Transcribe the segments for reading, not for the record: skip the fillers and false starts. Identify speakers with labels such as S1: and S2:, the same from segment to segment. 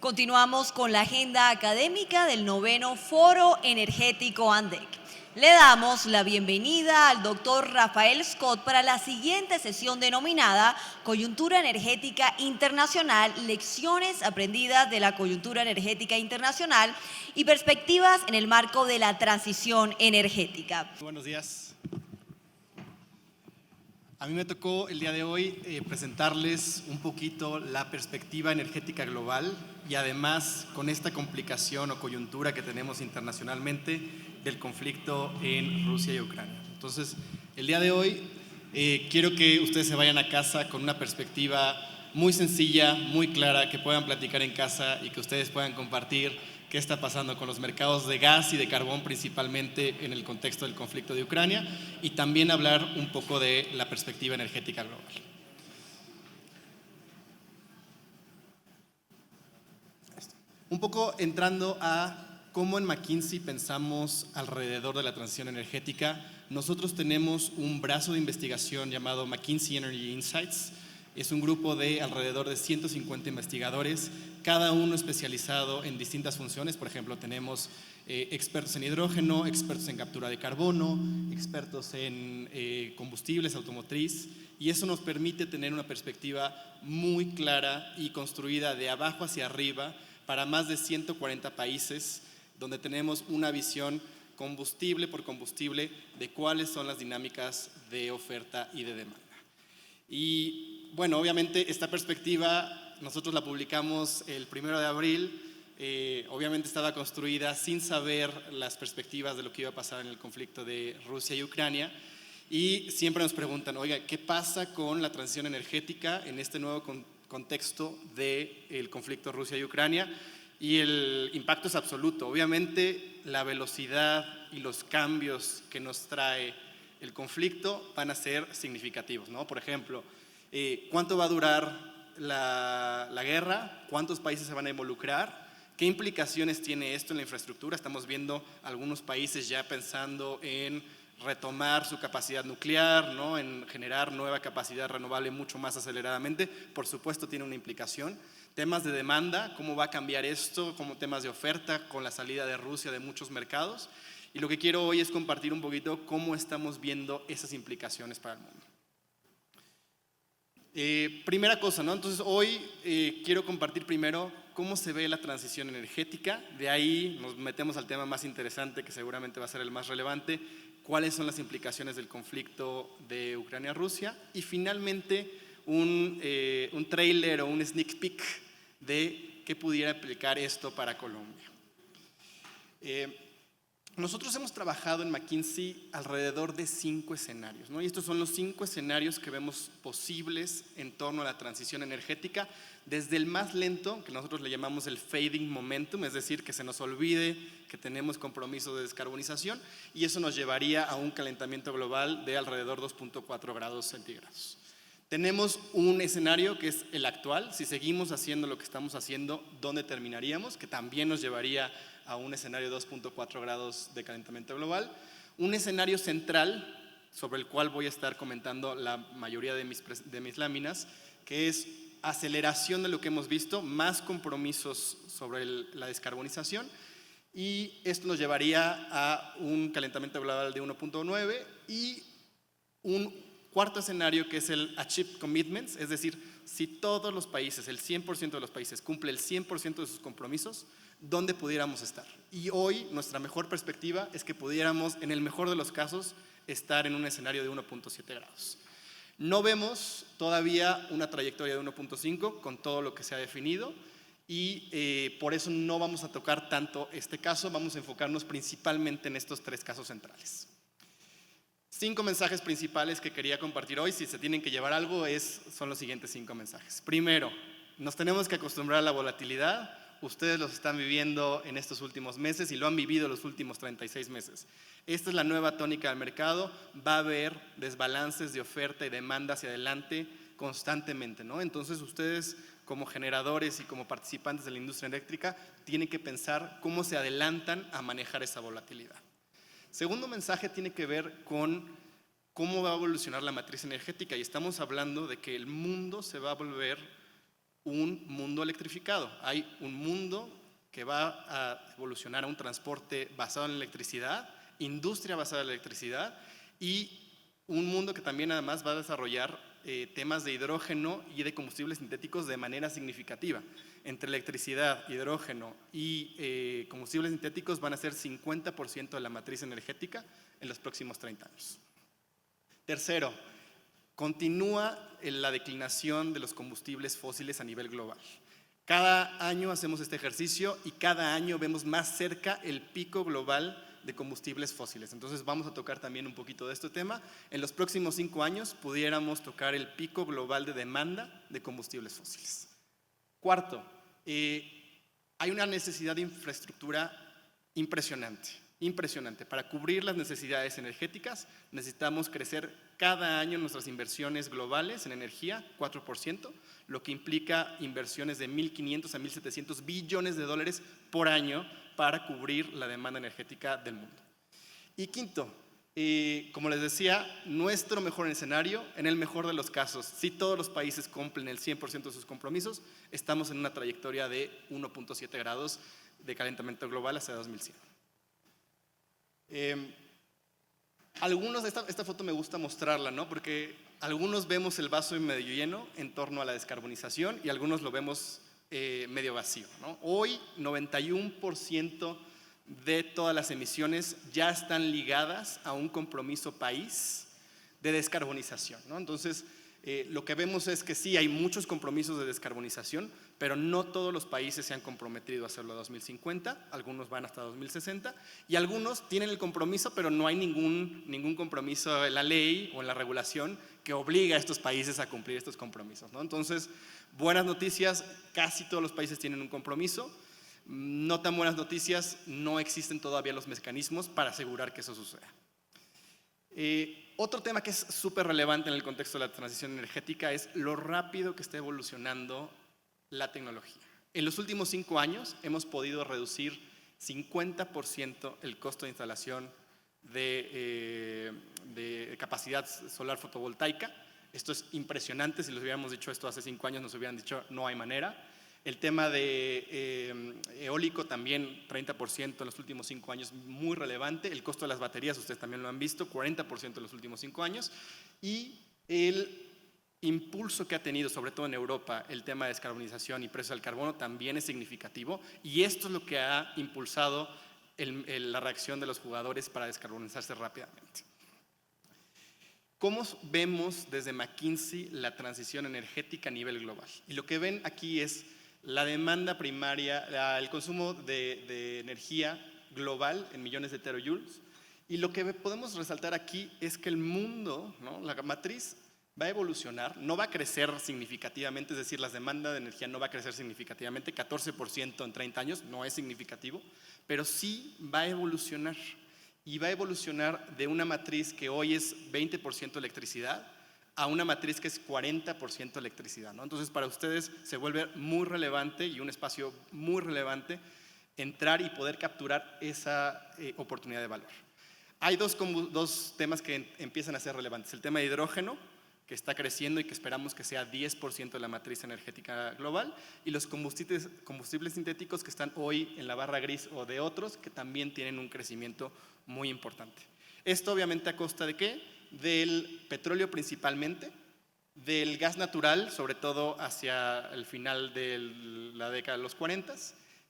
S1: Continuamos con la agenda académica del noveno Foro Energético ANDEC. Le damos la bienvenida al doctor Rafael Scott para la siguiente sesión denominada Coyuntura Energética Internacional, lecciones aprendidas de la coyuntura energética internacional y perspectivas en el marco de la transición energética.
S2: Buenos días. A mí me tocó el día de hoy presentarles un poquito la perspectiva energética global y además con esta complicación o coyuntura que tenemos internacionalmente del conflicto en Rusia y Ucrania. Entonces, el día de hoy quiero que ustedes se vayan a casa con una perspectiva muy sencilla, muy clara, que puedan platicar en casa y que ustedes puedan compartir qué está pasando con los mercados de gas y de carbón, principalmente en el contexto del conflicto de Ucrania, y también hablar un poco de la perspectiva energética global. Un poco entrando a cómo en McKinsey pensamos alrededor de la transición energética. Nosotros tenemos un brazo de investigación llamado McKinsey Energy Insights. Es un grupo de alrededor de 150 investigadores, cada uno especializado en distintas funciones. Por ejemplo, tenemos expertos en hidrógeno, expertos en captura de carbono, expertos en combustibles, automotriz, y eso nos permite tener una perspectiva muy clara y construida de abajo hacia arriba para más de 140 países, donde tenemos una visión combustible por combustible de cuáles son las dinámicas de oferta y de demanda. Y bueno, obviamente esta perspectiva nosotros la publicamos el 1 de abril, obviamente estaba construida sin saber las perspectivas de lo que iba a pasar en el conflicto de Rusia y Ucrania, y siempre nos preguntan, oiga, ¿qué pasa con la transición energética en este nuevo contexto del conflicto Rusia y Ucrania? Y el impacto es absoluto. Obviamente la velocidad y los cambios que nos trae el conflicto van a ser significativos, ¿no? Por ejemplo, ¿cuánto va a durar la guerra? ¿Cuántos países se van a involucrar? ¿Qué implicaciones tiene esto en la infraestructura? Estamos viendo algunos países ya pensando en retomar su capacidad nuclear, ¿no? En generar nueva capacidad renovable mucho más aceleradamente. Por supuesto tiene una implicación. Temas de demanda, ¿cómo va a cambiar esto? Como temas de oferta con la salida de Rusia de muchos mercados. Y lo que quiero hoy es compartir un poquito cómo estamos viendo esas implicaciones para el mundo. Primera cosa, ¿no? Entonces hoy quiero compartir primero cómo se ve la transición energética. De ahí nos metemos al tema más interesante, que seguramente va a ser el más relevante, cuáles son las implicaciones del conflicto de Ucrania-Rusia, y finalmente un trailer o un sneak peek de qué pudiera aplicar esto para Colombia. Nosotros hemos trabajado en McKinsey alrededor de 5 escenarios, ¿no? Y estos son los 5 escenarios que vemos posibles en torno a la transición energética, desde el más lento, que nosotros le llamamos el fading momentum, es decir, que se nos olvide que tenemos compromiso de descarbonización, y eso nos llevaría a un calentamiento global de alrededor de 2.4 grados centígrados. Tenemos un escenario que es el actual. Si seguimos haciendo lo que estamos haciendo, ¿dónde terminaríamos? Que también nos llevaría a un escenario de 2.4 grados de calentamiento global. Un escenario central, sobre el cual voy a estar comentando la mayoría de mis láminas, que es aceleración de lo que hemos visto, más compromisos sobre la descarbonización, y esto nos llevaría a un calentamiento global de 1.9 y un cuarto escenario, que es el Achieved Commitments, es decir, si todos los países, el 100% de los países, cumple el 100% de sus compromisos, ¿dónde pudiéramos estar? Y hoy nuestra mejor perspectiva es que pudiéramos, en el mejor de los casos, estar en un escenario de 1.7 grados. No vemos todavía una trayectoria de 1.5 con todo lo que se ha definido, y por eso no vamos a tocar tanto este caso, vamos a enfocarnos principalmente en estos 3 casos centrales. 5 mensajes principales que quería compartir hoy. Si se tienen que llevar algo, son los siguientes 5 mensajes. Primero, nos tenemos que acostumbrar a la volatilidad. Ustedes los están viviendo en estos últimos meses y lo han vivido los últimos 36 meses. Esta es la nueva tónica del mercado. Va a haber desbalances de oferta y demanda hacia adelante constantemente, ¿no? Entonces ustedes, como generadores y como participantes de la industria eléctrica, tienen que pensar cómo se adelantan a manejar esa volatilidad. Segundo mensaje tiene que ver con cómo va a evolucionar la matriz energética, y estamos hablando de que el mundo se va a volver un mundo electrificado. Hay un mundo que va a evolucionar a un transporte basado en electricidad, industria basada en electricidad y un mundo que también además va a desarrollar temas de hidrógeno y de combustibles sintéticos de manera significativa. Entre electricidad, hidrógeno y combustibles sintéticos van a ser 50% de la matriz energética en los próximos 30 años. Tercero, continúa la declinación de los combustibles fósiles a nivel global. Cada año hacemos este ejercicio y cada año vemos más cerca el pico global de combustibles fósiles. Entonces vamos a tocar también un poquito de este tema. En los próximos 5 años pudiéramos tocar el pico global de demanda de combustibles fósiles. Cuarto, hay una necesidad de infraestructura impresionante. Para cubrir las necesidades energéticas necesitamos crecer cada año nuestras inversiones globales en energía 4%, lo que implica inversiones de 1.500 a 1.700 billones de dólares por año para cubrir la demanda energética del mundo. Y quinto, como les decía, nuestro mejor escenario, en el mejor de los casos, si todos los países cumplen el 100% de sus compromisos, estamos en una trayectoria de 1.7 grados de calentamiento global hacia 2100. Esta foto me gusta mostrarla, ¿no? Porque algunos vemos el vaso medio lleno en torno a la descarbonización y algunos lo vemos medio vacío, ¿no? Hoy 91% de todas las emisiones ya están ligadas a un compromiso país de descarbonización, ¿no? Entonces, lo que vemos es que sí, hay muchos compromisos de descarbonización, pero no todos los países se han comprometido a hacerlo a 2050, algunos van hasta 2060, y algunos tienen el compromiso, pero no hay ningún compromiso en la ley o en la regulación que obliga a estos países a cumplir estos compromisos, ¿no? Entonces, buenas noticias, casi todos los países tienen un compromiso. No tan buenas noticias, no existen todavía los mecanismos para asegurar que eso suceda. Otro tema que es súper relevante en el contexto de la transición energética es lo rápido que está evolucionando la tecnología. En los últimos 5 años hemos podido reducir 50% el costo de instalación de capacidad solar fotovoltaica. Esto es impresionante. Si les hubiéramos dicho esto hace 5 años nos hubieran dicho no hay manera. El tema de eólico también 30% en los últimos 5 años, muy relevante. El costo de las baterías, ustedes también lo han visto, 40% en los últimos 5 años. Y el impulso que ha tenido, sobre todo en Europa, el tema de descarbonización y precio del carbono también es significativo. Y esto es lo que ha impulsado la reacción de los jugadores para descarbonizarse rápidamente. ¿Cómo vemos desde McKinsey la transición energética a nivel global? Y lo que ven aquí es la demanda primaria, el consumo de energía global en millones de terajoules. Y lo que podemos resaltar aquí es que el mundo, ¿no? La matriz va a evolucionar, no va a crecer significativamente, es decir, la demanda de energía no va a crecer significativamente, 14% en 30 años no es significativo, pero sí va a evolucionar. Y va a evolucionar de una matriz que hoy es 20% electricidad a una matriz que es 40% electricidad, ¿no? Entonces, para ustedes se vuelve muy relevante y un espacio muy relevante entrar y poder capturar esa oportunidad de valor. Hay dos temas que empiezan a ser relevantes. El tema de hidrógeno, que está creciendo y que esperamos que sea 10% de la matriz energética global, y los combustibles sintéticos que están hoy en la barra gris o de otros, que también tienen un crecimiento muy importante. Esto obviamente a costa de ¿qué? Del petróleo principalmente, del gas natural, sobre todo hacia el final de la década de los 40,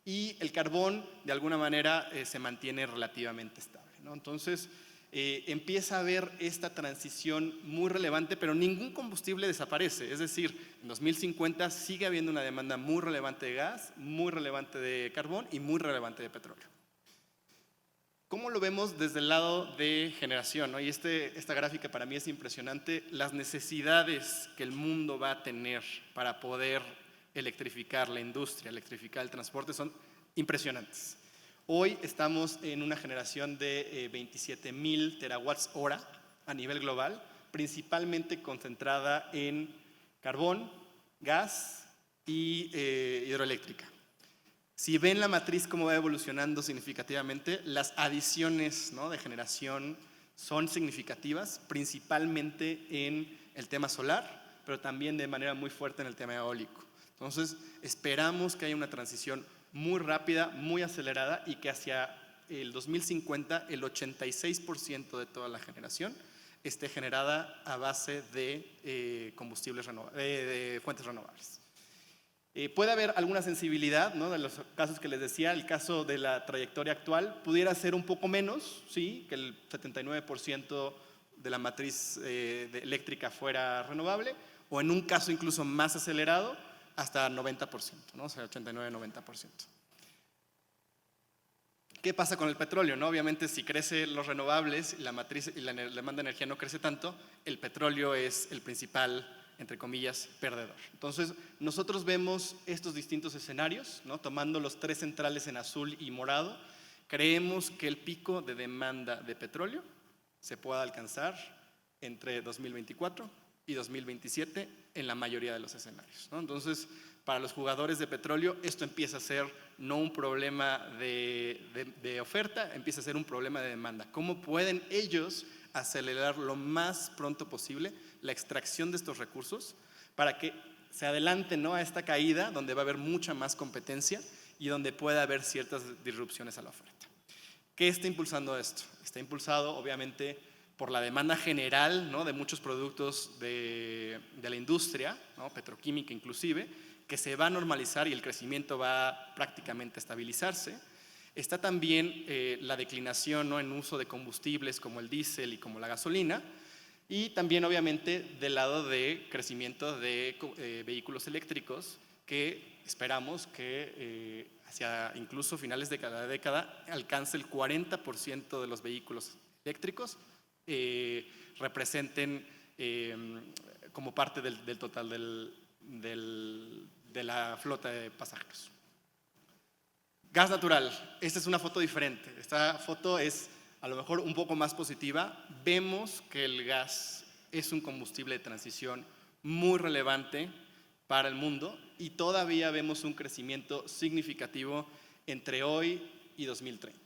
S2: y el carbón de alguna manera se mantiene relativamente estable, ¿no? Entonces empieza a haber esta transición muy relevante, pero ningún combustible desaparece, es decir, en 2050 sigue habiendo una demanda muy relevante de gas, muy relevante de carbón y muy relevante de petróleo. ¿Cómo lo vemos desde el lado de generación, ¿no? Y esta gráfica para mí es impresionante, las necesidades que el mundo va a tener para poder electrificar la industria, electrificar el transporte son impresionantes. Hoy estamos en una generación de 27,000 terawatts hora a nivel global, principalmente concentrada en carbón, gas y hidroeléctrica. Si ven la matriz cómo va evolucionando significativamente, las adiciones, ¿no? de generación son significativas, principalmente en el tema solar, pero también de manera muy fuerte en el tema eólico. Entonces, esperamos que haya una transición muy rápida, muy acelerada y que hacia el 2050 el 86% de toda la generación esté generada a base de de fuentes renovables. Puede haber alguna sensibilidad, ¿no? De los casos que les decía, el caso de la trayectoria actual pudiera ser un poco menos, ¿sí? Que el 79% de la matriz eléctrica fuera renovable, o en un caso incluso más acelerado, hasta 90%, ¿no? O sea, 89-90%. ¿Qué pasa con el petróleo, no? Obviamente, si crecen los renovables, la matriz y la demanda de energía no crece tanto, el petróleo es el principal, entre comillas, perdedor. Entonces, nosotros vemos estos distintos escenarios, ¿no? Tomando los 3 centrales en azul y morado, creemos que el pico de demanda de petróleo se pueda alcanzar entre 2024 y 2027 en la mayoría de los escenarios, ¿no? Entonces, para los jugadores de petróleo, esto empieza a ser no un problema de oferta, empieza a ser un problema de demanda. ¿Cómo pueden ellos acelerar lo más pronto posible la extracción de estos recursos para que se adelanten, ¿no? A esta caída donde va a haber mucha más competencia y donde pueda haber ciertas disrupciones a la oferta? ¿Qué está impulsando esto? Está impulsado, obviamente, por la demanda general, ¿no? De muchos productos de la industria, ¿no? Petroquímica inclusive, que se va a normalizar y el crecimiento va prácticamente a estabilizarse. Está también la declinación, ¿no? En uso de combustibles como el diésel y como la gasolina, y también obviamente del lado de crecimiento de vehículos eléctricos, que esperamos que hacia incluso finales de cada década alcance el 40% de los vehículos eléctricos representen como parte del total de la flota de pasajeros. Gas natural. Esta es una foto diferente. Esta foto es a lo mejor un poco más positiva. Vemos que el gas es un combustible de transición muy relevante para el mundo y todavía vemos un crecimiento significativo entre hoy y 2030.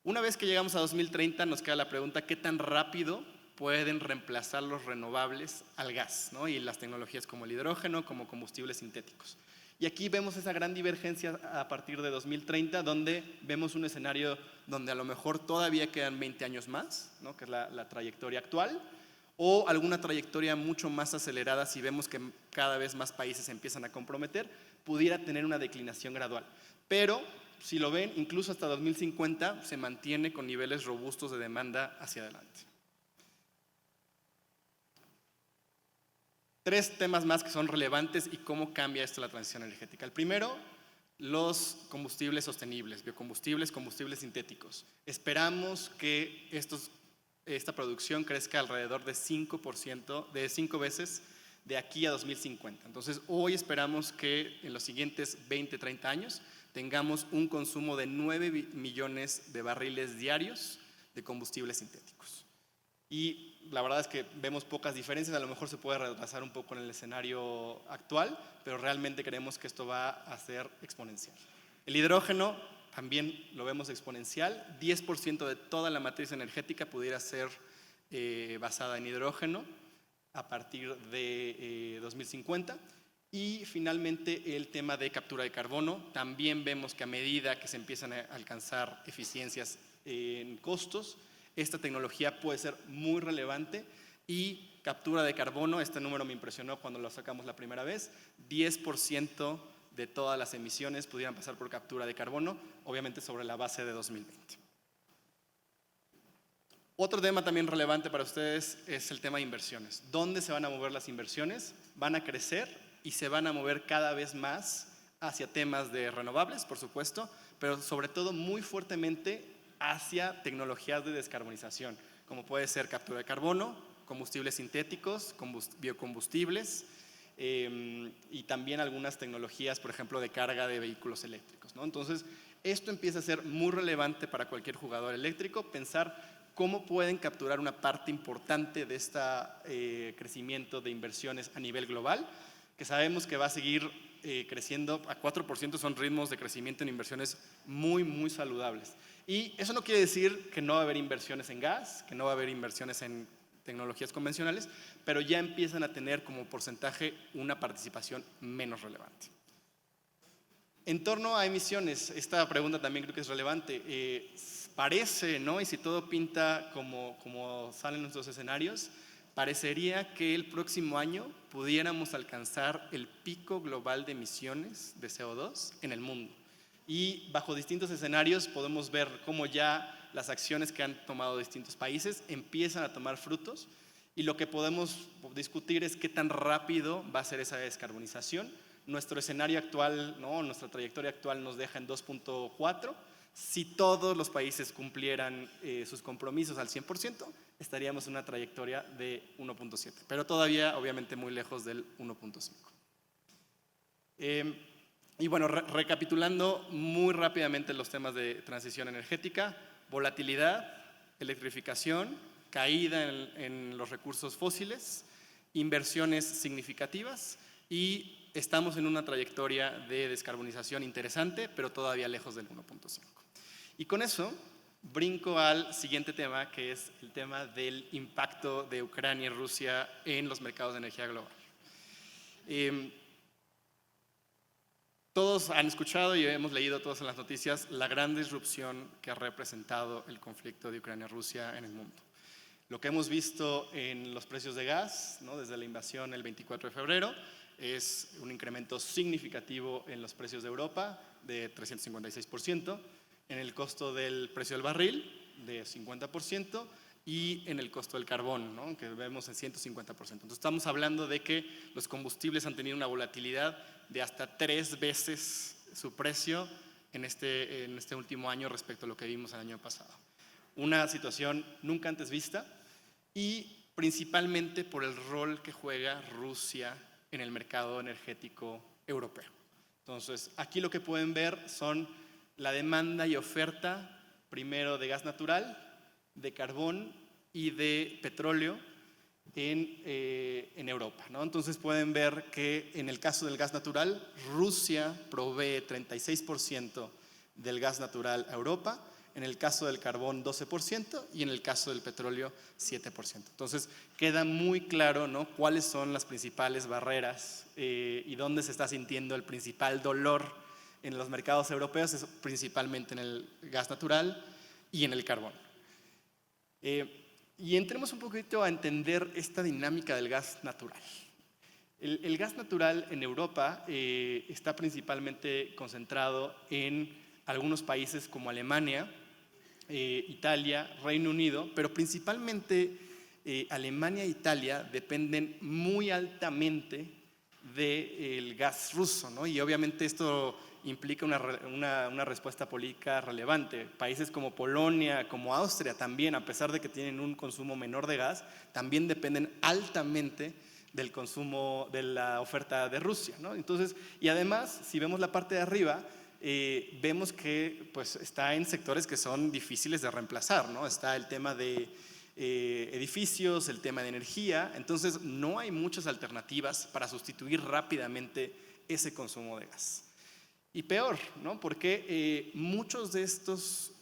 S2: Una vez que llegamos a 2030 nos queda la pregunta: ¿qué tan rápido pueden reemplazar los renovables al gas, ¿no? Y las tecnologías como el hidrógeno, como combustibles sintéticos? Y aquí vemos esa gran divergencia a partir de 2030, donde vemos un escenario donde a lo mejor todavía quedan 20 años más, ¿no? Que es la trayectoria actual, o alguna trayectoria mucho más acelerada si vemos que cada vez más países se empiezan a comprometer, pudiera tener una declinación gradual. Pero, si lo ven, incluso hasta 2050 se mantiene con niveles robustos de demanda hacia adelante. 3 temas más que son relevantes y cómo cambia esto la transición energética. El primero, los combustibles sostenibles, biocombustibles, combustibles sintéticos. Esperamos que esta producción crezca alrededor de 5%, de 5 veces de aquí a 2050. Entonces, hoy esperamos que en los siguientes 20, 30 años tengamos un consumo de 9 millones de barriles diarios de combustibles sintéticos. Y la verdad es que vemos pocas diferencias, a lo mejor se puede retrasar un poco en el escenario actual, pero realmente creemos que esto va a ser exponencial. El hidrógeno también lo vemos exponencial, 10% de toda la matriz energética pudiera ser basada en hidrógeno a partir de 2050. Y finalmente el tema de captura de carbono, también vemos que a medida que se empiezan a alcanzar eficiencias en costos, esta tecnología puede ser muy relevante. Y captura de carbono, este número me impresionó cuando lo sacamos la primera vez, 10% de todas las emisiones pudieran pasar por captura de carbono, obviamente sobre la base de 2020. Otro tema también relevante para ustedes es el tema de inversiones. ¿Dónde se van a mover las inversiones? Van a crecer y se van a mover cada vez más hacia temas de renovables, por supuesto, pero sobre todo muy fuertemente hacia tecnologías de descarbonización, como puede ser captura de carbono, combustibles sintéticos, biocombustibles y también algunas tecnologías, por ejemplo, de carga de vehículos eléctricos, ¿no? Entonces, esto empieza a ser muy relevante para cualquier jugador eléctrico, pensar cómo pueden capturar una parte importante de este crecimiento de inversiones a nivel global, que sabemos que va a seguir creciendo a 4%, son ritmos de crecimiento en inversiones muy, muy saludables. Y eso no quiere decir que no va a haber inversiones en gas, que no va a haber inversiones en tecnologías convencionales, pero ya empiezan a tener como porcentaje una participación menos relevante. En torno a emisiones, esta pregunta también creo que es relevante. Parece, ¿no? Y si todo pinta como salen nuestros escenarios, parecería que el próximo año pudiéramos alcanzar el pico global de emisiones de CO2 en el mundo. Y bajo distintos escenarios podemos ver cómo ya las acciones que han tomado distintos países empiezan a tomar frutos, y lo que podemos discutir es qué tan rápido va a ser esa descarbonización. Nuestro escenario actual, ¿no? Nuestra trayectoria actual nos deja en 2.4. Si todos los países cumplieran sus compromisos al 100%, estaríamos en una trayectoria de 1.7, pero todavía obviamente muy lejos del 1.5. Y bueno, recapitulando muy rápidamente los temas de transición energética: volatilidad, electrificación, caída en los recursos fósiles, inversiones significativas, y estamos en una trayectoria de descarbonización interesante, pero todavía lejos del 1.5. Y con eso brinco al siguiente tema, que es el tema del impacto de Ucrania y Rusia en los mercados de energía global. Todos han escuchado y hemos leído todos en las noticias la gran disrupción que ha representado el conflicto de Ucrania-Rusia en el mundo. Lo que hemos visto en los precios de gas, ¿no? Desde la invasión el 24 de febrero, es un incremento significativo en los precios de Europa de 356%, en el costo del precio del barril de 50%, y en el costo del carbón, ¿no? Que vemos en 150%. Entonces estamos hablando de que los combustibles han tenido una volatilidad de hasta 3 veces su precio en este último año respecto a lo que vimos el año pasado. Una situación nunca antes vista, y principalmente por el rol que juega Rusia en el mercado energético europeo. Entonces, aquí lo que pueden ver son la demanda y oferta, primero de gas natural, de carbón y de petróleo en Europa, ¿no? Entonces pueden ver que en el caso del gas natural, Rusia provee 36% del gas natural a Europa, en el caso del carbón 12% y en el caso del petróleo 7%. Entonces queda muy claro, ¿no? Cuáles son las principales barreras y dónde se está sintiendo el principal dolor en los mercados europeos, es principalmente en el gas natural y en el carbón. Y entremos un poquito a entender esta dinámica del gas natural. El gas natural en Europa está principalmente concentrado en algunos países como Alemania, Italia, Reino Unido, pero principalmente Alemania e Italia dependen muy altamente del gas ruso, ¿no? Y obviamente esto implica una respuesta política relevante. Países como Polonia, como Austria también, a pesar de que tienen un consumo menor de gas, también dependen altamente del consumo, de la oferta de Rusia, ¿no? Entonces, y además, si vemos la parte de arriba, vemos que pues, está en sectores que son difíciles de reemplazar, ¿no? Está el tema de edificios, el tema de energía. Entonces no hay muchas alternativas para sustituir rápidamente ese consumo de gas. Y peor, ¿no? Porque muchos de estos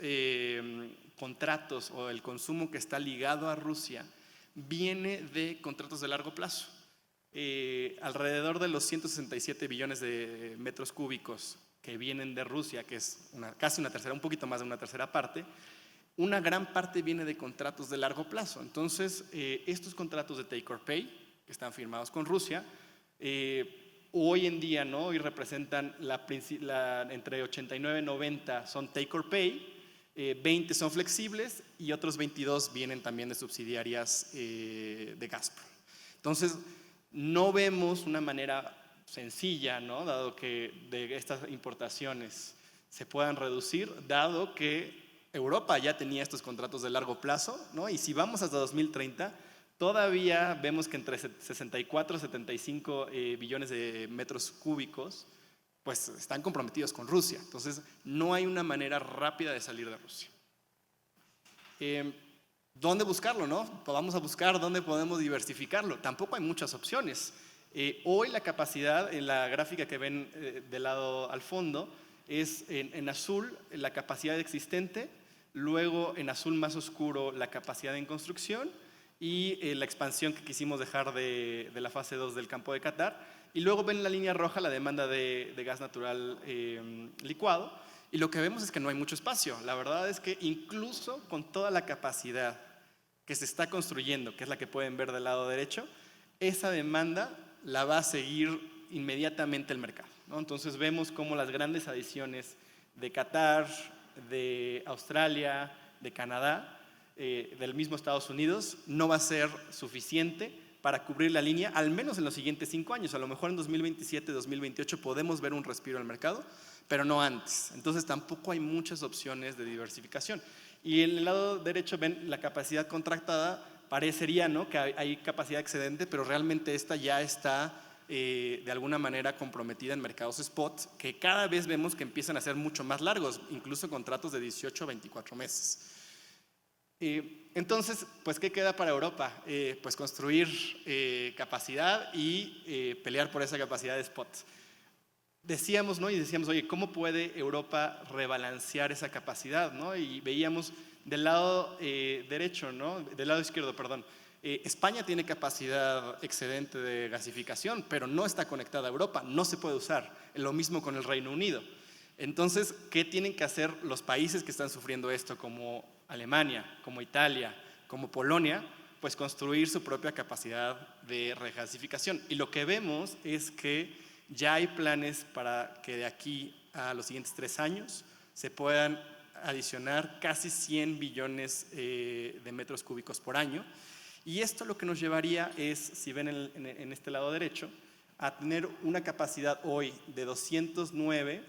S2: contratos o el consumo que está ligado a Rusia viene de contratos de largo plazo. Alrededor de los 167 billones de metros cúbicos que vienen de Rusia, que es casi una tercera, un poquito más de una tercera parte, una gran parte viene de contratos de largo plazo. Entonces, estos contratos de take or pay, que están firmados con Rusia, hoy en día, ¿no? Hoy representan entre 89 y 90 son take or pay, 20 son flexibles y otros 22 vienen también de subsidiarias de Gazprom. Entonces, no vemos una manera sencilla, ¿no? Dado que de estas importaciones se puedan reducir, dado que Europa ya tenía estos contratos de largo plazo, ¿no? Y si vamos hasta 2030, todavía vemos que entre 64 y 75 billones de metros cúbicos pues están comprometidos con Rusia. Entonces no hay una manera rápida de salir de Rusia. ¿Dónde buscarlo, no? Vamos a buscar dónde podemos diversificarlo. Tampoco hay muchas opciones. Hoy la capacidad, en la gráfica que ven del lado al fondo, es en azul la capacidad existente, luego en azul más oscuro la capacidad en construcción, y la expansión que quisimos dejar de la fase 2 del campo de Qatar. Y luego ven la línea roja la demanda de gas natural licuado. Y lo que vemos es que no hay mucho espacio. La verdad es que incluso con toda la capacidad que se está construyendo, que es la que pueden ver del lado derecho, esa demanda la va a seguir inmediatamente el mercado, ¿no? Entonces vemos cómo las grandes adiciones de Qatar, de Australia, de Canadá, del mismo Estados Unidos, no va a ser suficiente para cubrir la línea, al menos en los siguientes 5 años. A lo mejor en 2027, 2028 podemos ver un respiro al mercado, pero no antes. Entonces tampoco hay muchas opciones de diversificación. Y en el lado derecho ven la capacidad contractada. Parecería, ¿no?, que hay capacidad excedente, pero realmente esta ya está de alguna manera comprometida en mercados spot, que cada vez vemos que empiezan a ser mucho más largos, incluso contratos de 18 a 24 meses. Entonces, pues, ¿qué queda para Europa? Pues construir capacidad y pelear por esa capacidad de spot. Decíamos, ¿no? Y decíamos, oye, ¿cómo puede Europa rebalancear esa capacidad, ¿no? Y veíamos del lado derecho, ¿no? Del lado izquierdo, perdón. España tiene capacidad excedente de gasificación, pero no está conectada a Europa, no se puede usar. Lo mismo con el Reino Unido. Entonces, ¿qué tienen que hacer los países que están sufriendo esto, como Alemania, como Italia, como Polonia? Pues construir su propia capacidad de regasificación. Y lo que vemos es que ya hay planes para que de aquí a los siguientes 3 años se puedan adicionar casi 100 billones de metros cúbicos por año. Y esto lo que nos llevaría es, si ven en este lado derecho, a tener una capacidad hoy de 209.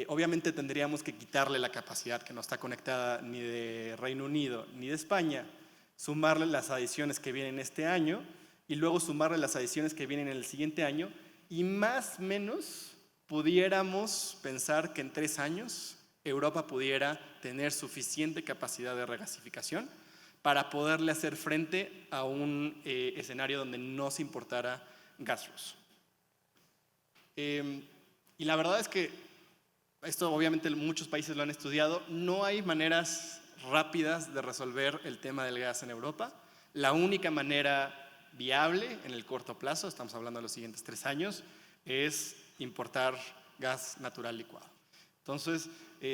S2: Obviamente tendríamos que quitarle la capacidad que no está conectada ni de Reino Unido ni de España, sumarle las adiciones que vienen este año y luego sumarle las adiciones que vienen en el siguiente año, y más o menos pudiéramos pensar que en 3 años Europa pudiera tener suficiente capacidad de regasificación para poderle hacer frente a un escenario donde no se importara gas ruso. Y la verdad es que esto obviamente muchos países lo han estudiado, no hay maneras rápidas de resolver el tema del gas en Europa. La única manera viable en el corto plazo, estamos hablando de los siguientes 3 años, es importar gas natural licuado. Entonces,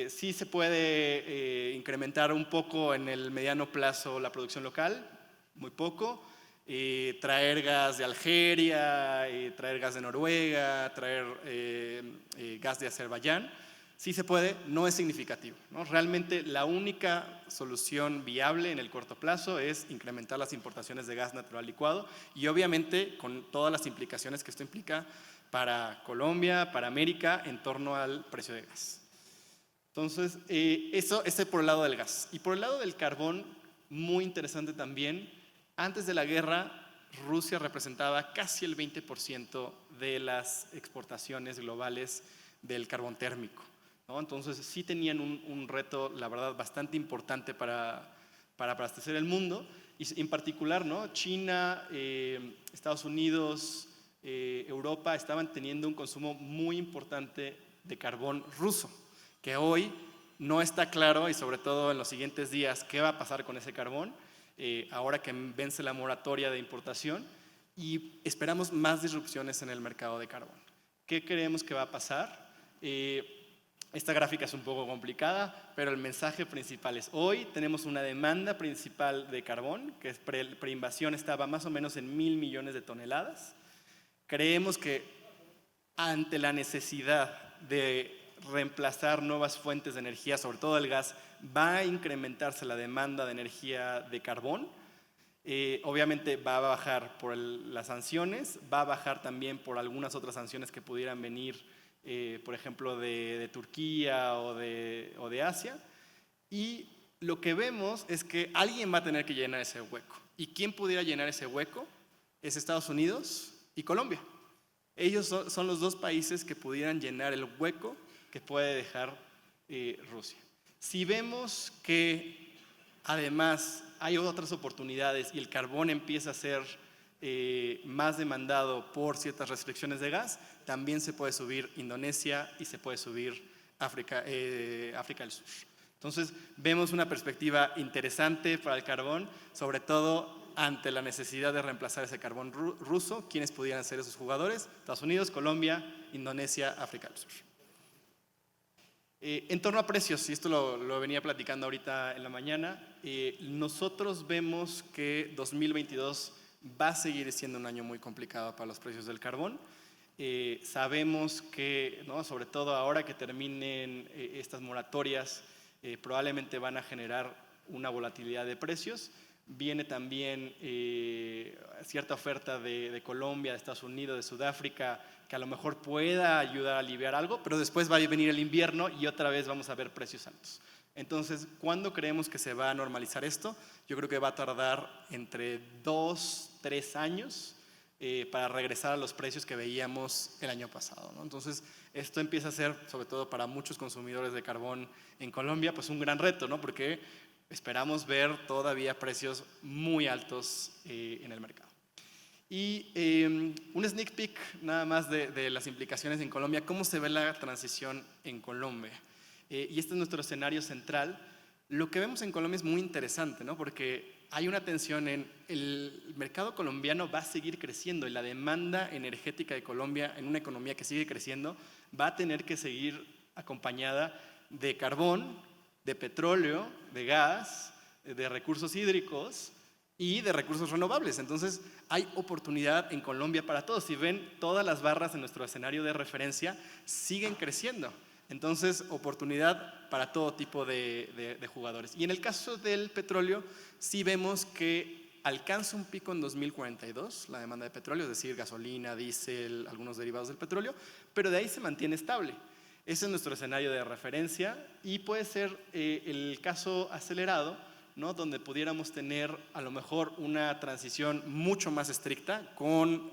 S2: sí se puede incrementar un poco en el mediano plazo la producción local, muy poco, traer gas de Algeria, traer gas de Noruega, traer gas de Azerbaiyán. Sí se puede, no es significativo, ¿no? Realmente la única solución viable en el corto plazo es incrementar las importaciones de gas natural licuado, y obviamente con todas las implicaciones que esto implica para Colombia, para América, en torno al precio de gas. Entonces, eso es por el lado del gas. Y por el lado del carbón, muy interesante también, antes de la guerra, Rusia representaba casi el 20% de las exportaciones globales del carbón térmico, ¿no? Entonces, sí tenían un reto, la verdad, bastante importante para abastecer el mundo. Y en particular, ¿no?, China, Estados Unidos, Europa estaban teniendo un consumo muy importante de carbón ruso, que hoy no está claro, y sobre todo en los siguientes días, qué va a pasar con ese carbón, ahora que vence la moratoria de importación, y esperamos más disrupciones en el mercado de carbón. ¿Qué creemos que va a pasar? Esta gráfica es un poco complicada, pero el mensaje principal es: hoy tenemos una demanda principal de carbón, que es preinvasión estaba más o menos en 1.000 millones de toneladas. Creemos que ante la necesidad de reemplazar nuevas fuentes de energía, sobre todo el gas, va a incrementarse la demanda de energía de carbón. Obviamente va a bajar por las sanciones, va a bajar también por algunas otras sanciones que pudieran venir, por ejemplo, de Turquía o de Asia. Y lo que vemos es que alguien va a tener que llenar ese hueco. ¿Y quién pudiera llenar ese hueco? Es Estados Unidos y Colombia. Ellos son los 2 países que pudieran llenar el hueco que puede dejar Rusia. Si vemos que además hay otras oportunidades y el carbón empieza a ser más demandado por ciertas restricciones de gas, también se puede subir Indonesia y se puede subir África del Sur. Entonces vemos una perspectiva interesante para el carbón, sobre todo ante la necesidad de reemplazar ese carbón ruso. ¿Quiénes pudieran ser esos jugadores? Estados Unidos, Colombia, Indonesia, África del Sur. En torno a precios, y esto lo venía platicando ahorita en la mañana, nosotros vemos que 2022 va a seguir siendo un año muy complicado para los precios del carbón. Sabemos que, ¿no?, sobre todo ahora que terminen estas moratorias, probablemente van a generar una volatilidad de precios. Viene también cierta oferta de Colombia, de Estados Unidos, de Sudáfrica, que a lo mejor pueda ayudar a aliviar algo, pero después va a venir el invierno y otra vez vamos a ver precios altos. Entonces, ¿cuándo creemos que se va a normalizar esto? Yo creo que va a tardar entre 2, 3 años para regresar a los precios que veíamos el año pasado, ¿no? Entonces, esto empieza a ser, sobre todo para muchos consumidores de carbón en Colombia, pues un gran reto, ¿no? Porque esperamos ver todavía precios muy altos en el mercado. Y un sneak peek nada más de las implicaciones en Colombia, cómo se ve la transición en Colombia. Y este es nuestro escenario central. Lo que vemos en Colombia es muy interesante, ¿no? Porque hay una tensión en el mercado colombiano, va a seguir creciendo y la demanda energética de Colombia en una economía que sigue creciendo va a tener que seguir acompañada de carbón, de petróleo, de gas, de recursos hídricos y de recursos renovables. Entonces, hay oportunidad en Colombia para todos. Si ven, todas las barras en nuestro escenario de referencia siguen creciendo. Entonces, oportunidad para todo tipo de jugadores. Y en el caso del petróleo, sí vemos que alcanza un pico en 2042, la demanda de petróleo, es decir, gasolina, diésel, algunos derivados del petróleo, pero de ahí se mantiene estable. Ese es nuestro escenario de referencia y puede ser el caso acelerado, ¿no?, donde pudiéramos tener a lo mejor una transición mucho más estricta con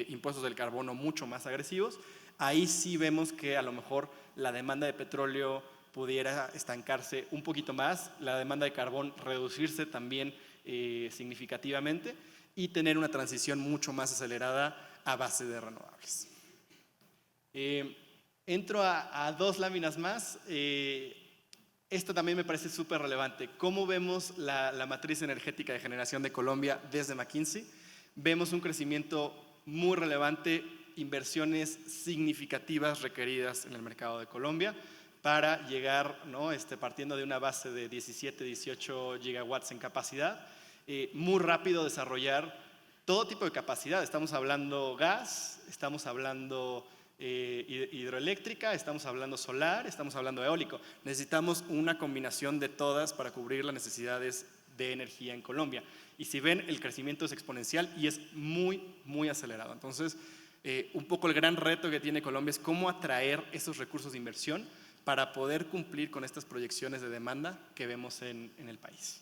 S2: impuestos del carbono mucho más agresivos. Ahí sí vemos que a lo mejor la demanda de petróleo pudiera estancarse un poquito más, la demanda de carbón reducirse también significativamente y tener una transición mucho más acelerada a base de renovables. Entro a 2 láminas más. Esto también me parece súper relevante. ¿Cómo vemos la matriz energética de generación de Colombia desde McKinsey? Vemos un crecimiento muy relevante, inversiones significativas requeridas en el mercado de Colombia para llegar, ¿no?, partiendo de una base de 17, 18 gigawatts en capacidad, muy rápido desarrollar todo tipo de capacidad. Estamos hablando gas, estamos hablando hidroeléctrica, estamos hablando solar, estamos hablando eólico. Necesitamos una combinación de todas para cubrir las necesidades de energía en Colombia. Y si ven, el crecimiento es exponencial y es muy, muy acelerado. Entonces, un poco el gran reto que tiene Colombia es cómo atraer esos recursos de inversión para poder cumplir con estas proyecciones de demanda que vemos en el país.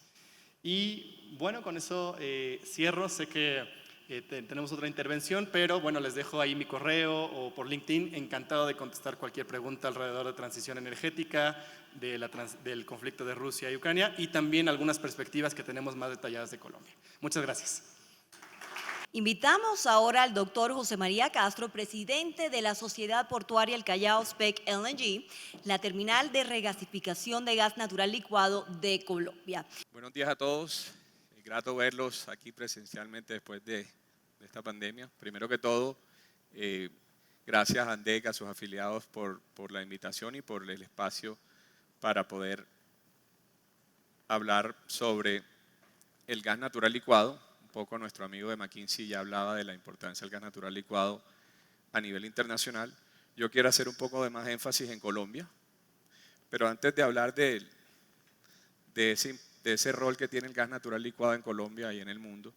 S2: Y bueno, con eso cierro. Sé que tenemos otra intervención, pero bueno, les dejo ahí mi correo o por LinkedIn. Encantado de contestar cualquier pregunta alrededor de transición energética, del conflicto de Rusia y Ucrania y también algunas perspectivas que tenemos más detalladas de Colombia. Muchas gracias.
S1: Invitamos ahora al doctor José María Castro, presidente de la Sociedad Portuaria El Callao SPEC LNG, la terminal de regasificación de gas natural licuado de Colombia.
S3: Buenos días a todos, grato verlos aquí presencialmente después de esta pandemia. Primero que todo, gracias a ANDEC, a sus afiliados por la invitación y por el espacio para poder hablar sobre el gas natural licuado. Un poco nuestro amigo de McKinsey ya hablaba de la importancia del gas natural licuado a nivel internacional. Yo quiero hacer un poco de más énfasis en Colombia, pero antes de hablar de ese rol que tiene el gas natural licuado en Colombia y en el mundo,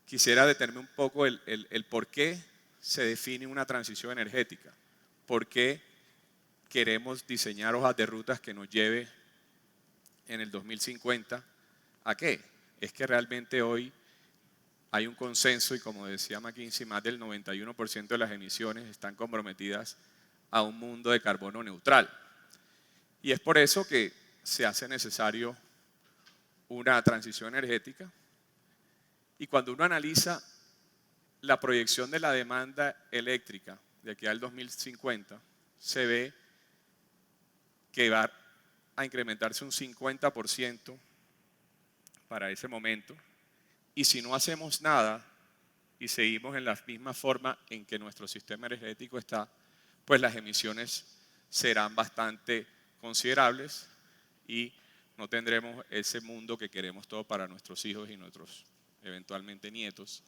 S3: quisiera detenerme un poco el por qué se define una transición energética, por qué queremos diseñar hojas de rutas que nos lleve en el 2050 a qué. Es que realmente hoy hay un consenso y, como decía McKinsey, más del 91% de las emisiones están comprometidas a un mundo de carbono neutral. Y es por eso que se hace necesario una transición energética. Y cuando uno analiza la proyección de la demanda eléctrica de aquí al 2050, se ve que va a incrementarse un 50% para ese momento. Y si no hacemos nada y seguimos en la misma forma en que nuestro sistema energético está, pues las emisiones serán bastante considerables y no tendremos ese mundo que queremos todos para nuestros hijos y nuestros eventualmente nietos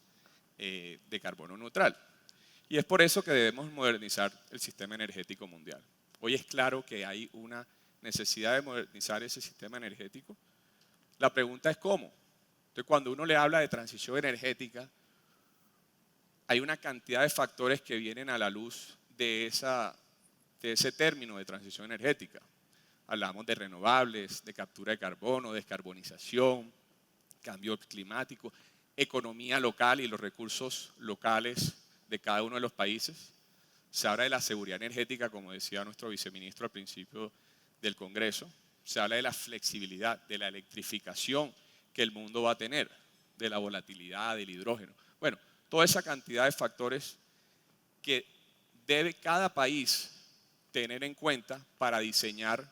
S3: de carbono neutral. Y es por eso que debemos modernizar el sistema energético mundial. Hoy es claro que hay una necesidad de modernizar ese sistema energético. La pregunta es cómo. Entonces, cuando uno le habla de transición energética, hay una cantidad de factores que vienen a la luz de ese término de transición energética. Hablamos de renovables, de captura de carbono, descarbonización, cambio climático, economía local y los recursos locales de cada uno de los países. Se habla de la seguridad energética, como decía nuestro viceministro al principio del Congreso. Se habla de la flexibilidad, de la electrificación que el mundo va a tener, de la volatilidad, del hidrógeno. Bueno, toda esa cantidad de factores que debe cada país tener en cuenta para diseñar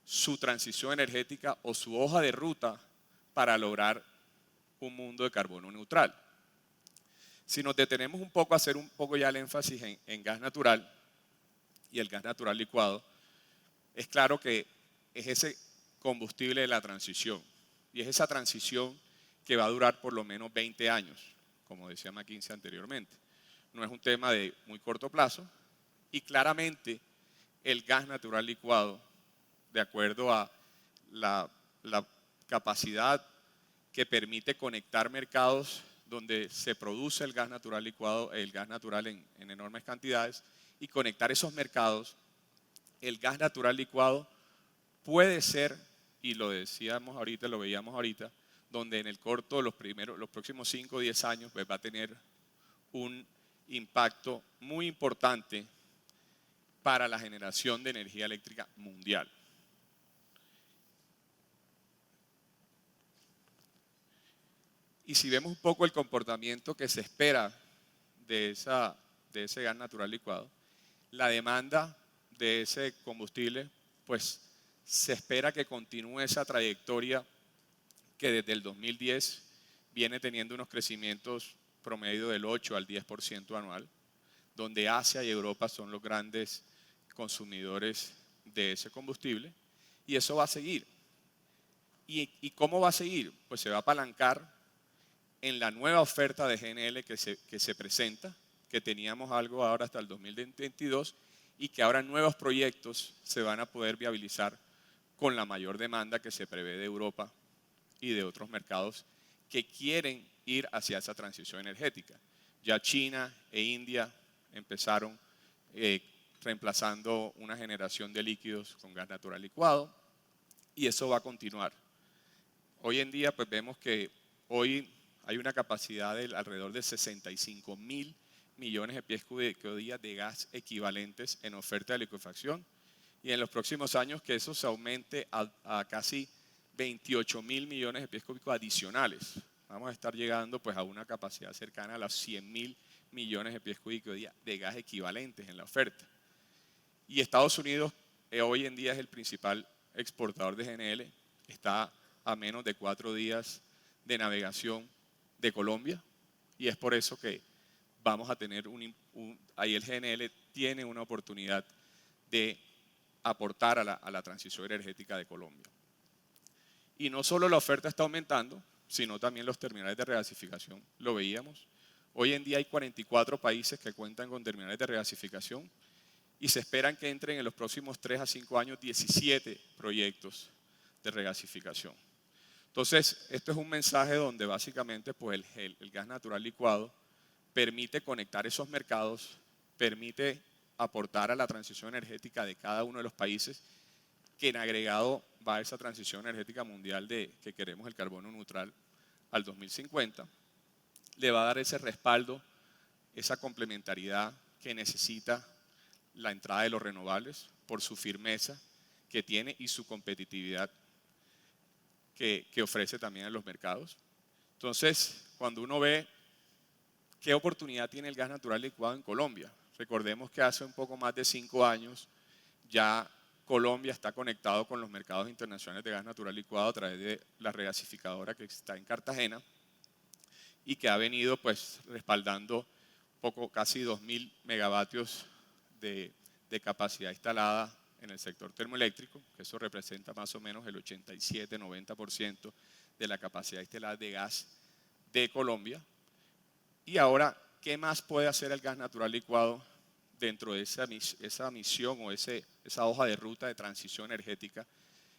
S3: su transición energética o su hoja de ruta para lograr un mundo de carbono neutral. Si nos detenemos un poco a hacer un poco ya el énfasis en gas natural y el gas natural licuado, es claro que es ese combustible de la transición y es esa transición que va a durar por lo menos 20 años, como decía McKinsey anteriormente. No es un tema de muy corto plazo y claramente el gas natural licuado, de acuerdo a la capacidad que permite conectar mercados donde se produce el gas natural licuado, el gas natural en enormes cantidades, y conectar esos mercados, el gas natural licuado puede ser, y lo decíamos ahorita, lo veíamos ahorita, donde en el corto, los próximos 5 o 10 años, pues va a tener un impacto muy importante para la generación de energía eléctrica mundial. Y si vemos un poco el comportamiento que se espera de ese gas natural licuado, la demanda de ese combustible, pues se espera que continúe esa trayectoria que desde el 2010 viene teniendo unos crecimientos promedio del 8 al 10% anual, donde Asia y Europa son los grandes consumidores de ese combustible, y eso va a seguir. ¿Y cómo va a seguir? Pues se va a apalancar en la nueva oferta de GNL que se presenta, que teníamos algo ahora hasta el 2022 y que ahora nuevos proyectos se van a poder viabilizar con la mayor demanda que se prevé de Europa y de otros mercados que quieren ir hacia esa transición energética. Ya China e India empezaron reemplazando una generación de líquidos con gas natural licuado y eso va a continuar. Hoy en día pues vemos que hoy hay una capacidad de alrededor de 65.000 millones de pies cúbicos día de gas equivalentes en oferta de liquefacción y en los próximos años que eso se aumente a casi 28.000 millones de pies cúbicos adicionales. Vamos a estar llegando pues a una capacidad cercana a los 100.000 millones de pies cúbicos día de gas equivalentes en la oferta. Y Estados Unidos hoy en día es el principal exportador de GNL, está a menos de 4 días de navegación de Colombia y es por eso que vamos a tener ahí el GNL tiene una oportunidad de aportar a la transición energética de Colombia. Y no solo la oferta está aumentando, sino también los terminales de regasificación, lo veíamos. Hoy en día hay 44 países que cuentan con terminales de regasificación y se esperan que entren en los próximos 3 a 5 años 17 proyectos de regasificación. Entonces, esto es un mensaje donde básicamente pues, el gas natural licuado permite conectar esos mercados, permite aportar a la transición energética de cada uno de los países, que en agregado va a esa transición energética mundial de que queremos el carbono neutral al 2050, le va a dar ese respaldo, esa complementariedad que necesita la entrada de los renovables por su firmeza que tiene y su competitividad que ofrece también en los mercados. Entonces, cuando uno ve qué oportunidad tiene el gas natural licuado en Colombia, recordemos que hace un poco más de 5 años ya Colombia está conectado con los mercados internacionales de gas natural licuado a través de la regasificadora que está en Cartagena y que ha venido pues respaldando casi 2.000 megavatios de capacidad instalada en el sector termoeléctrico, que eso representa más o menos el 87-90% de la capacidad instalada de gas de Colombia. Y ahora, ¿qué más puede hacer el gas natural licuado dentro de esa misión o esa hoja de ruta de transición energética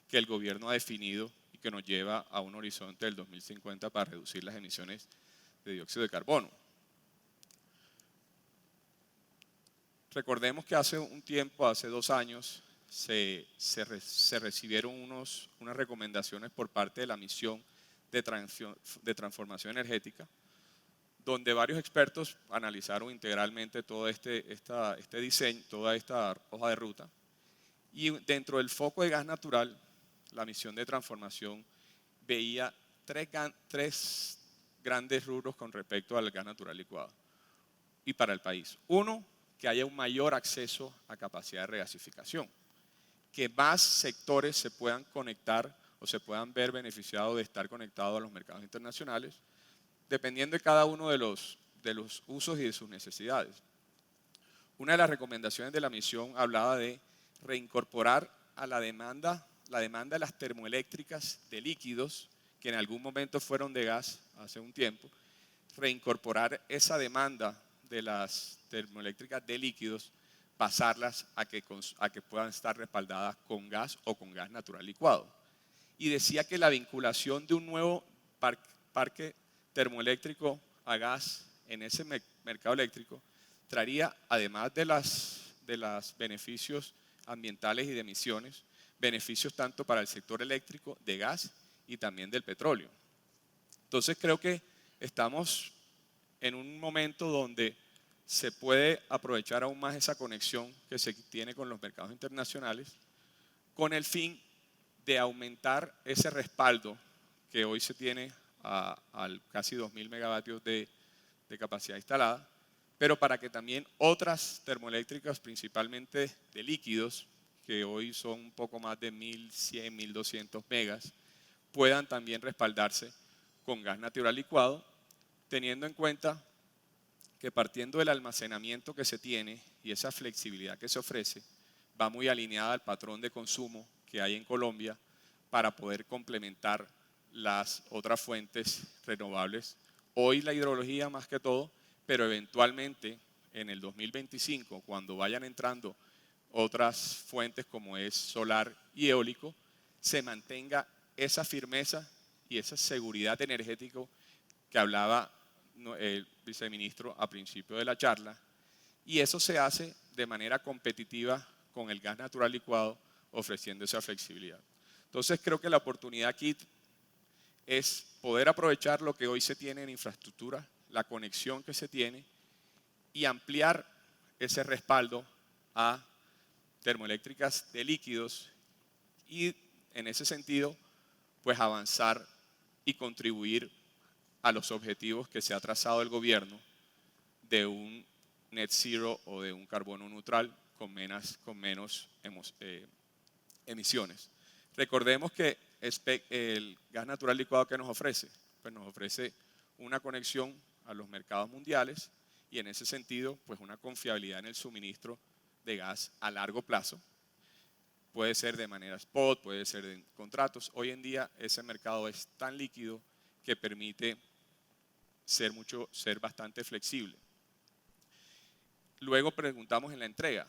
S3: que el gobierno ha definido y que nos lleva a un horizonte del 2050 para reducir las emisiones de dióxido de carbono? Recordemos que hace un tiempo, hace 2 años, se recibieron unas recomendaciones por parte de la misión de transformación energética, donde varios expertos analizaron integralmente todo este diseño, toda esta hoja de ruta. Y dentro del foco de gas natural, la misión de transformación veía tres grandes rubros con respecto al gas natural licuado y para el país. Uno, que haya un mayor acceso a capacidad de regasificación, que más sectores se puedan conectar o se puedan ver beneficiados de estar conectados a los mercados internacionales, dependiendo de cada uno de los usos y de sus necesidades. Una de las recomendaciones de la misión hablaba de reincorporar a la demanda de las termoeléctricas de líquidos, que en algún momento fueron de gas hace un tiempo, reincorporar esa demanda de las termoeléctricas de líquidos, pasarlas a que puedan estar respaldadas con gas o con gas natural licuado. Y decía que la vinculación de un nuevo parque termoeléctrico a gas en ese mercado eléctrico traería, además de los beneficios ambientales y de emisiones, beneficios tanto para el sector eléctrico, de gas y también del petróleo. Entonces creo que estamos en un momento donde se puede aprovechar aún más esa conexión que se tiene con los mercados internacionales, con el fin de aumentar ese respaldo que hoy se tiene al casi 2.000 megavatios de capacidad instalada, pero para que también otras termoeléctricas, principalmente de líquidos, que hoy son un poco más de 1.100, 1.200 megas, puedan también respaldarse con gas natural licuado, teniendo en cuenta que partiendo del almacenamiento que se tiene y esa flexibilidad que se ofrece, va muy alineada al patrón de consumo que hay en Colombia para poder complementar las otras fuentes renovables. Hoy la hidrología más que todo, pero eventualmente en el 2025, cuando vayan entrando otras fuentes como es solar y eólico, se mantenga esa firmeza y esa seguridad energética que hablaba el viceministro a principio de la charla, y eso se hace de manera competitiva con el gas natural licuado, ofreciendo esa flexibilidad. Entonces creo que la oportunidad aquí es poder aprovechar lo que hoy se tiene en infraestructura, la conexión que se tiene, y ampliar ese respaldo a termoeléctricas de líquidos y en ese sentido pues avanzar y contribuir a los objetivos que se ha trazado el gobierno de un net zero o de un carbono neutral con menos emisiones. Recordemos que el gas natural licuado que nos ofrece, pues nos ofrece una conexión a los mercados mundiales y en ese sentido pues una confiabilidad en el suministro de gas a largo plazo. Puede ser de manera spot, puede ser en contratos. Hoy en día ese mercado es tan líquido que permite ser bastante flexible. Luego preguntamos en la entrega.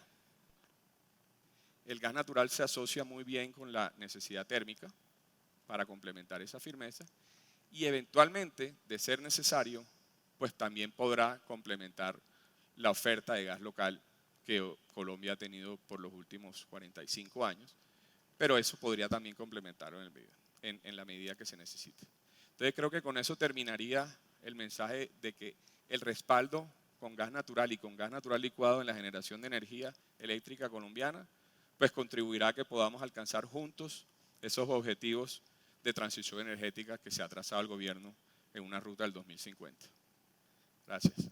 S3: El gas natural se asocia muy bien con la necesidad térmica para complementar esa firmeza y eventualmente, de ser necesario, pues también podrá complementar la oferta de gas local que Colombia ha tenido por los últimos 45 años, pero eso podría también complementarlo en la medida que se necesite. Entonces creo que con eso terminaría el mensaje de que el respaldo con gas natural y con gas natural licuado en la generación de energía eléctrica colombiana, pues contribuirá a que podamos alcanzar juntos esos objetivos de transición energética que se ha trazado el gobierno en una ruta del 2050. Gracias.